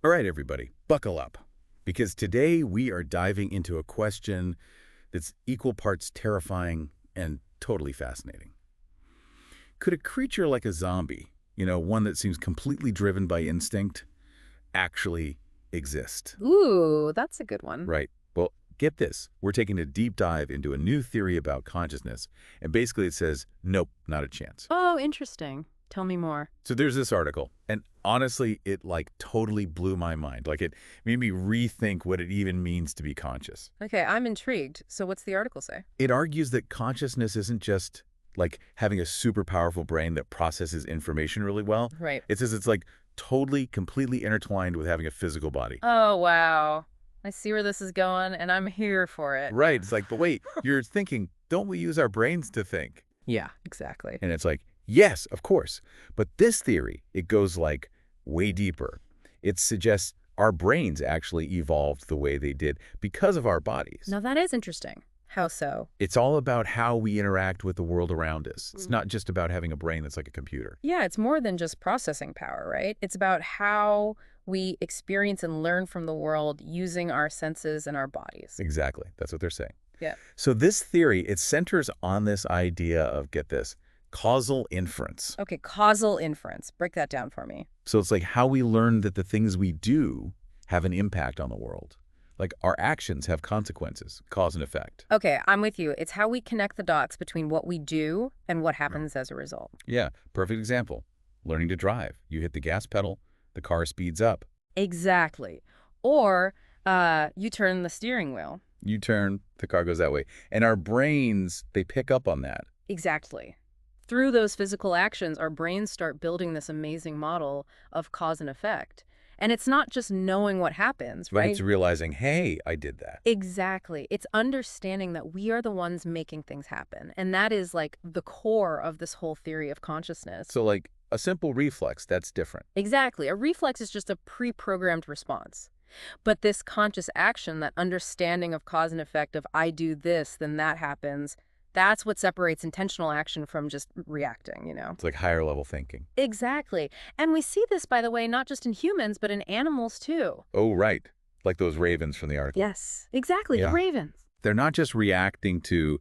All right, everybody, buckle up, because today we are diving into a question that's equal parts terrifying and totally fascinating. Could a creature like a zombie, one that seems completely driven by instinct, actually exist? Ooh, that's a good one. Right. Well, get this. We're taking a deep dive into a new theory about consciousness, and basically it says, nope, not a chance. Oh, interesting. Tell me more. So there's this article, and honestly, it totally blew my mind. It made me rethink what it even means to be conscious. Okay, I'm intrigued. So what's the article say? It argues that consciousness isn't just like having a super powerful brain that processes information really well. Right. It says it's totally, completely intertwined with having a physical body. Oh, wow. I see where this is going, and I'm here for it. Right. It's but wait, you're thinking, don't we use our brains to think? Yeah, exactly. And it's yes, of course. But this theory, it goes way deeper. It suggests our brains actually evolved the way they did because of our bodies. Now that is interesting. How so? It's all about how we interact with the world around us. It's not just about having a brain that's like a computer. Yeah, it's more than just processing power, right? It's about how we experience and learn from the world using our senses and our bodies. Exactly. That's what they're saying. Yeah. So this theory, it centers on this idea of, get this, causal inference. Okay, causal inference. Break that down for me. So it's how we learn that the things we do have an impact on the world. Our actions have consequences, cause and effect. Okay, I'm with you. It's how we connect the dots between what we do and what happens as a result. Yeah, perfect example. Learning to drive. You hit the gas pedal, the car speeds up. Exactly. Or you turn the steering wheel. You turn, the car goes that way. And our brains, they pick up on that. Exactly. Through those physical actions, our brains start building this amazing model of cause and effect. And it's not just knowing what happens, But right? it's realizing, hey, I did that. Exactly. It's understanding that we are the ones making things happen. And that is the core of this whole theory of consciousness. So a simple reflex, that's different. Exactly. A reflex is just a pre-programmed response. But this conscious action, that understanding of cause and effect of I do this, then that happens, that's what separates intentional action from just reacting, It's higher level thinking. Exactly. And we see this, by the way, not just in humans, but in animals too. Oh, right. Like those ravens from the article. Yes, exactly. Yeah. The ravens. They're not just reacting to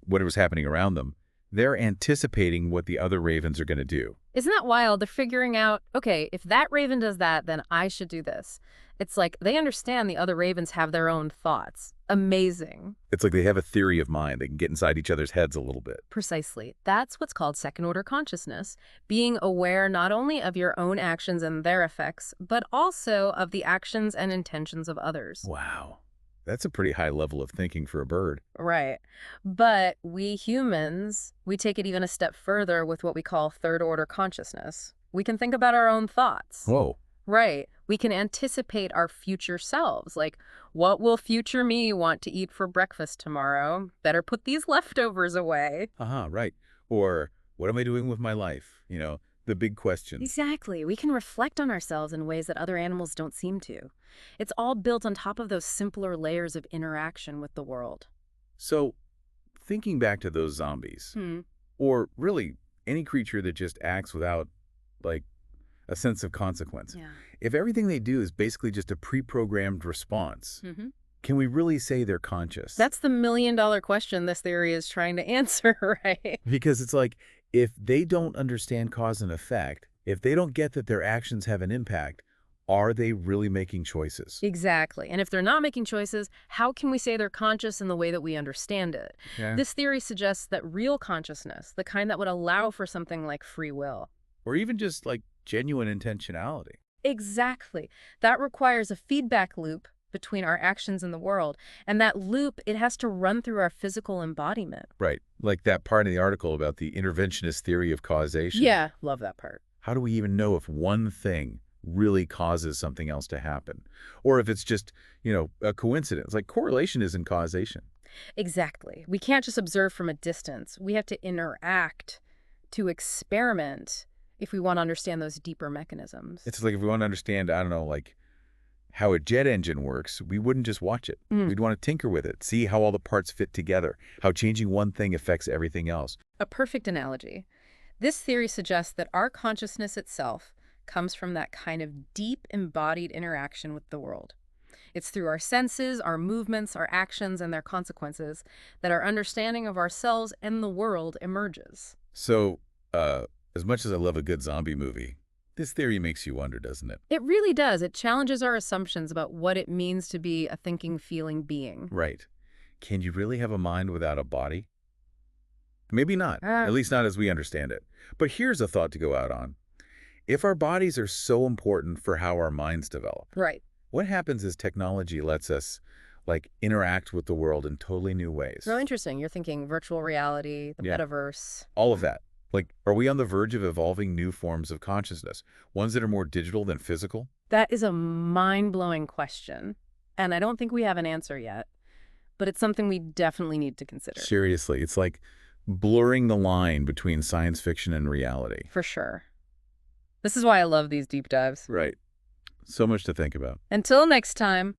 whatever's happening around them. They're anticipating what the other ravens are going to do. Isn't that wild? They're figuring out, okay, if that raven does that, then I should do this. It's they understand the other ravens have their own thoughts. Amazing. It's they have a theory of mind. They can get inside each other's heads a little bit. Precisely. That's what's called second-order consciousness, being aware not only of your own actions and their effects, but also of the actions and intentions of others. Wow. That's a pretty high level of thinking for a bird. Right. But we humans, we take it even a step further with what we call third-order consciousness. We can think about our own thoughts. Whoa. Right. We can anticipate our future selves. What will future me want to eat for breakfast tomorrow? Better put these leftovers away. Right. Or what am I doing with my life? The big questions. Exactly. We can reflect on ourselves in ways that other animals don't seem to. It's all built on top of those simpler layers of interaction with the world. So, thinking back to those zombies, or really any creature that just acts without, a sense of consequence. Yeah. If everything they do is basically just a pre-programmed response, can we really say they're conscious? That's the million-dollar question this theory is trying to answer, right? Because it's if they don't understand cause and effect, if they don't get that their actions have an impact, are they really making choices? Exactly. And if they're not making choices, how can we say they're conscious in the way that we understand it? Yeah. This theory suggests that real consciousness, the kind that would allow for something like free will. Or even just genuine intentionality. Exactly. That requires a feedback loop between our actions and the world. And that loop, it has to run through our physical embodiment. Right. Like that part in the article about the interventionist theory of causation. Yeah, love that part. How do we even know if one thing really causes something else to happen? Or if it's just, a coincidence? Correlation isn't causation. Exactly. We can't just observe from a distance. We have to interact, to experiment, if we want to understand those deeper mechanisms. It's if we want to understand, I don't know, how a jet engine works, we wouldn't just watch it. We'd want to tinker with it, see how all the parts fit together, how changing one thing affects everything else. A perfect analogy. This theory suggests that our consciousness itself, comes from that kind of deep embodied interaction with the world. It's through our senses, our movements, our actions, and their consequences that our understanding of ourselves and the world emerges. So, as much as I love a good zombie movie, this theory makes you wonder, doesn't it? It really does. It challenges our assumptions about what it means to be a thinking, feeling being. Right. Can you really have a mind without a body? Maybe not, Ah, at least not as we understand it. But here's a thought to go out on. If our bodies are so important for how our minds develop, right. what happens is technology lets us, interact with the world in totally new ways? Real interesting. You're thinking virtual reality, the Yeah, metaverse. all of that. Are we on the verge of evolving new forms of consciousness, ones that are more digital than physical? That is a mind-blowing question, and I don't think we have an answer yet, but it's something we definitely need to consider. Seriously, it's like blurring the line between science fiction and reality. For sure. This is why I love these deep dives. Right. So much to think about. Until next time.